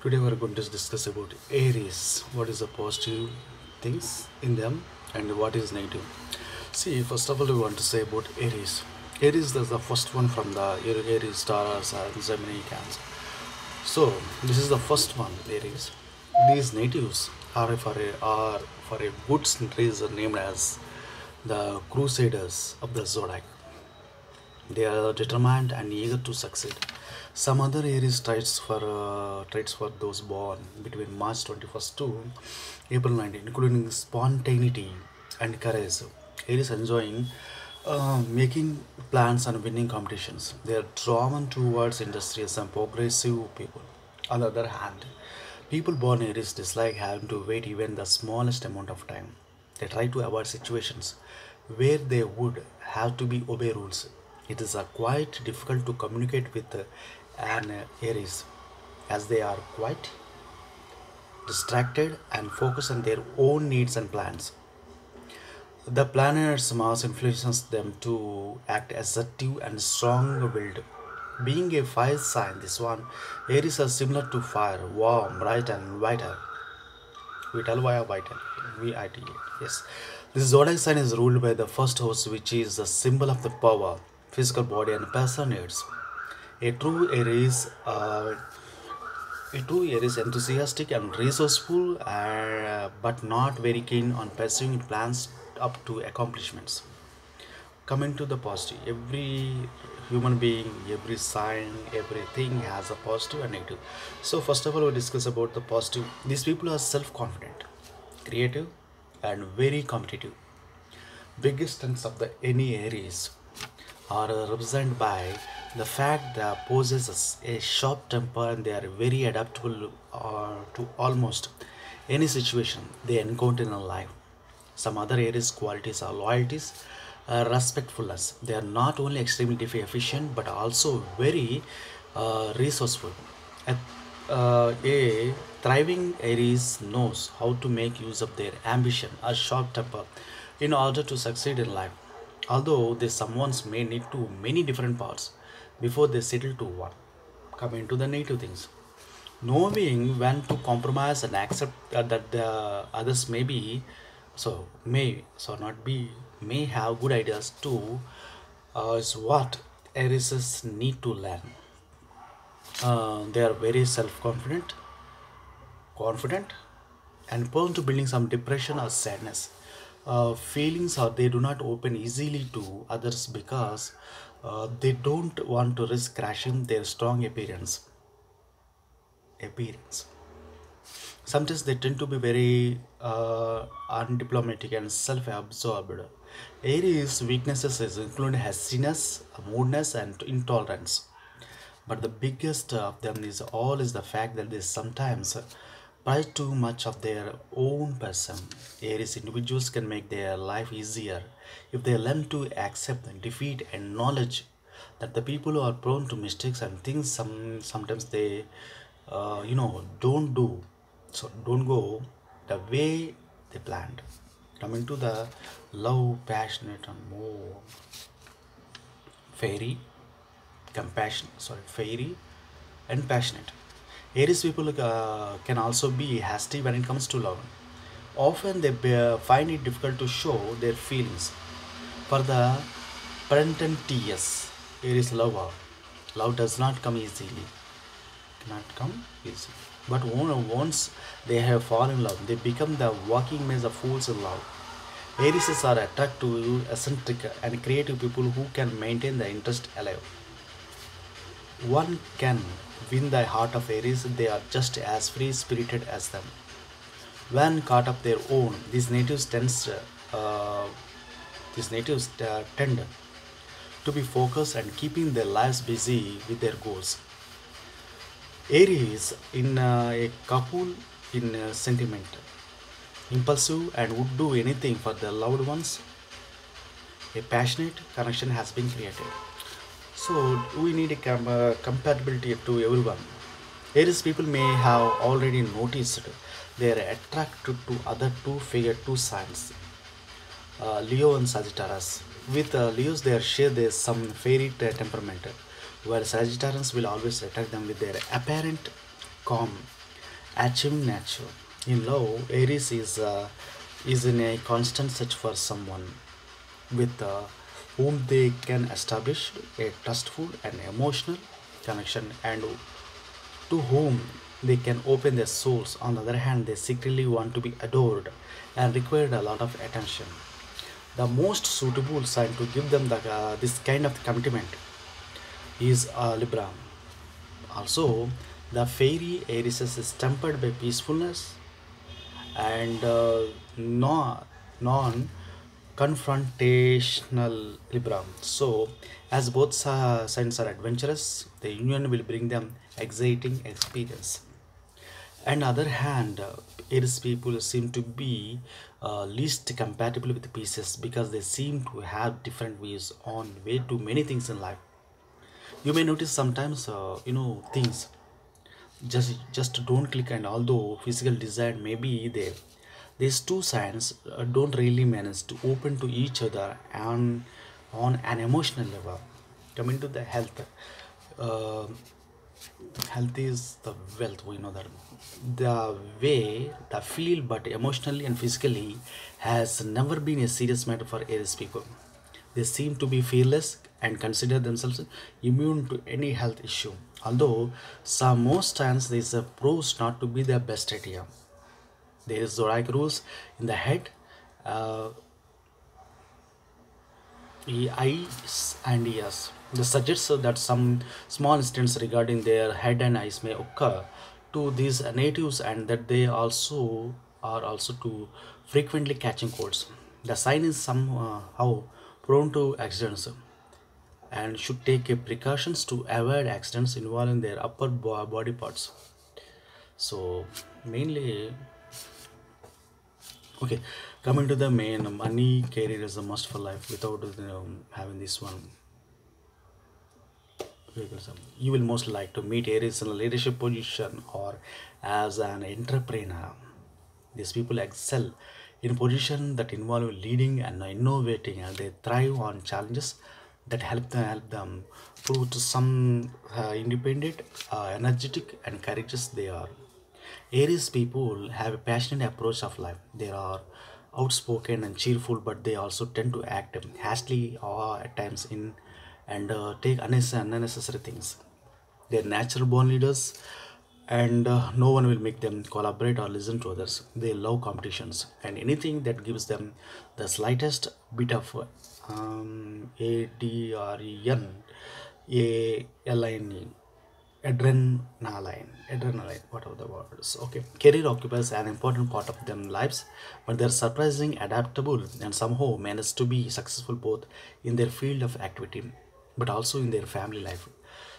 Today we are going to discuss about Aries. What is the positive things in them and what is negative. See, first of all, we want to say about Aries. Aries is the first one from the Aries, Taurus, and Gemini, Cancer. So this is the first one, Aries. These natives are for a good reason named as the Crusaders of the Zodiac. They are determined and eager to succeed. Some other areas traits for those born between March 21st to April 19th, including spontaneity and courage. Aries enjoying making plans and winning competitions. They are drawn towards industrious and progressive people. On the other hand, people born Aries dislike having to wait even the smallest amount of time. They try to avoid situations where they would have to be obey rules. It is quite difficult to communicate with an Aries as they are quite distracted and focused on their own needs and plans. The planet's mass influences them to act assertive and strong-willed. Being a fire sign, this one, Aries are similar to fire, warm, bright, and vital. Vital via vital, VIT. Yes, this zodiac sign is ruled by the first house, which is the symbol of the power, physical body, and personal needs. A true Aries, uh, a true Aries, enthusiastic and resourceful, but not very keen on pursuing plans up to accomplishments. Coming to the positive, every human being, every sign, everything has a positive and negative. So first of all, we discuss about the positive. These people are self-confident, creative, and very competitive. Biggest strengths of the any Aries are represented by the fact that possesses a sharp temper and they are very adaptable to almost any situation they encounter in life. Some other areas qualities are loyalties, respectfulness. They are not only extremely efficient but also very resourceful. A, a thriving Aries knows how to make use of their ambition or short temper in order to succeed in life. Although they someone's may need to many different parts before they settle to one. Coming to the negative things, knowing when to compromise and accept that the others may be not be may have good ideas too, is what Aries need to learn. They are very confident and prone to building some depression or sadness. Feelings or they do not open easily to others because they don't want to risk crashing their strong appearance. Sometimes they tend to be very undiplomatic and self-absorbed. Aries weaknesses is include hastiness, moodiness, and intolerance. But the biggest of them is the fact that they sometimes pride too much of their own person. Aries individuals can make their life easier if they learn to accept defeat and knowledge that the people who are prone to mistakes and things sometimes they don't do, so don't go the way they planned. Coming to the love, passionate, and more fairy, fairy and passionate. Aries people can also be hasty when it comes to love. Often they find it difficult to show their feelings. For the Parententious Aries lover, love does not come easily. Cannot come easy. But once they have fallen in love, they become the walking maze of fools in love. Aries are attracted to eccentric and creative people who can maintain the interest alive. One can win the heart of Aries, they are just as free spirited as them. When caught up their own, uh, tend to be focused and keeping their lives busy with their goals. Aries in a couple in sentiment, impulsive and would do anything for their loved ones. A passionate connection has been created. So we need a compatibility to everyone. Aries people may have already noticed they are attracted to other two signs, Leo and Sagittarius. With Leos, they share their some fairy temperament, while Sagittarians will always attack them with their apparent calm Achieving nature. In love, Aries is in a constant search for someone with whom they can establish a trustful and emotional connection, and to whom they can open their souls. On the other hand, they secretly want to be adored and require a lot of attention. The most suitable sign to give them this kind of commitment is Libra. Also, the fairy Aries is tempered by peacefulness and non confrontational Libra. So, as both signs are adventurous, the union will bring them exciting experience. On the other hand, Aries people seem to be least compatible with Pisces because they seem to have different views on way too many things in life. You may notice sometimes, things just don't click, and although physical desire may be there, these two signs don't really manage to open to each other and on an emotional level. Coming to the health, uh, health is the wealth, we know that. The way the feel but emotionally and physically has never been a serious matter for Aries people. They seem to be fearless and consider themselves immune to any health issue, although some most times this proves not to be the best idea. There is zodiac rules in the head, uh, eyes and ears. This suggests that some small incidents regarding their head and eyes may occur to these natives, and that they also are also too frequently catching colds. The sign is somehow prone to accidents and should take precautions to avoid accidents involving their upper body parts. So mainly, okay, coming to the main, money career is a must for life. Without having this one, you will most like to meet Aries in a leadership position or as an entrepreneur. These people excel in position that involve leading and innovating, and they thrive on challenges that help them prove to some independent, energetic, and courageous they are. Aries people have a passionate approach of life. They are outspoken and cheerful, but they also tend to act hastily or at times in and take unnecessary things. They're natural born leaders, and no one will make them collaborate or listen to others. They love competitions and anything that gives them the slightest bit of adrenaline, adrenaline, whatever the word is. Okay, career occupies an important part of them lives, but they're surprising, adaptable, and somehow manage to be successful both in their field of activity, but also in their family life.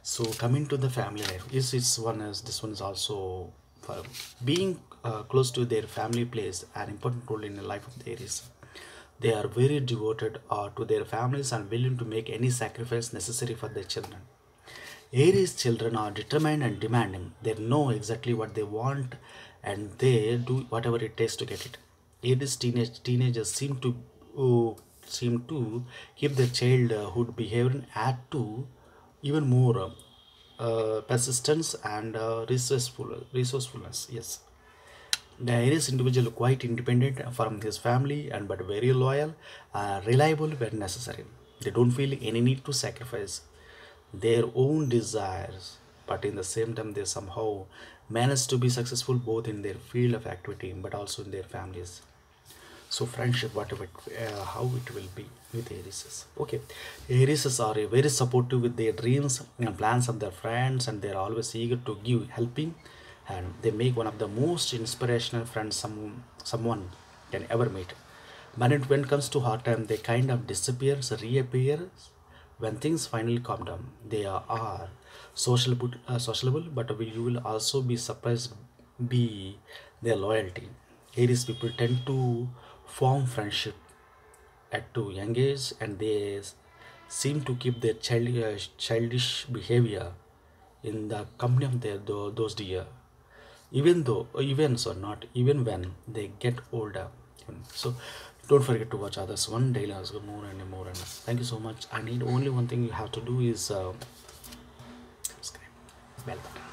So coming to the family life, is it's one is this one is also for being close to their family plays an important role in the life of the Aries. They are very devoted to their families and willing to make any sacrifice necessary for their children. Aries children are determined and demanding. They know exactly what they want and they do whatever it takes to get it. Aries teenagers seem to keep their childhood behavior and add to even more persistence and resourcefulness. Yes, the Aries individual quite independent from his family and but very loyal, reliable when necessary. They don't feel any need to sacrifice their own desires, but in the same time they somehow manage to be successful both in their field of activity but also in their families. So friendship, whatever how it will be with Aries. Okay, Aries are very supportive with their dreams and plans of their friends, and they are always eager to give helping, and they make one of the most inspirational friends someone can ever meet. But when it comes to hard time, they kind of disappears, reappears when things finally calm down. They are sociable, but you will also be surprised be their loyalty. Aries people tend to form friendship at too young age, and they seem to keep their childish behavior in the company of those dear, even though events or not, even when they get older. So don't forget to watch others one daily as more and more. And thank you so much. I need only one thing you have to do is subscribe, bell button.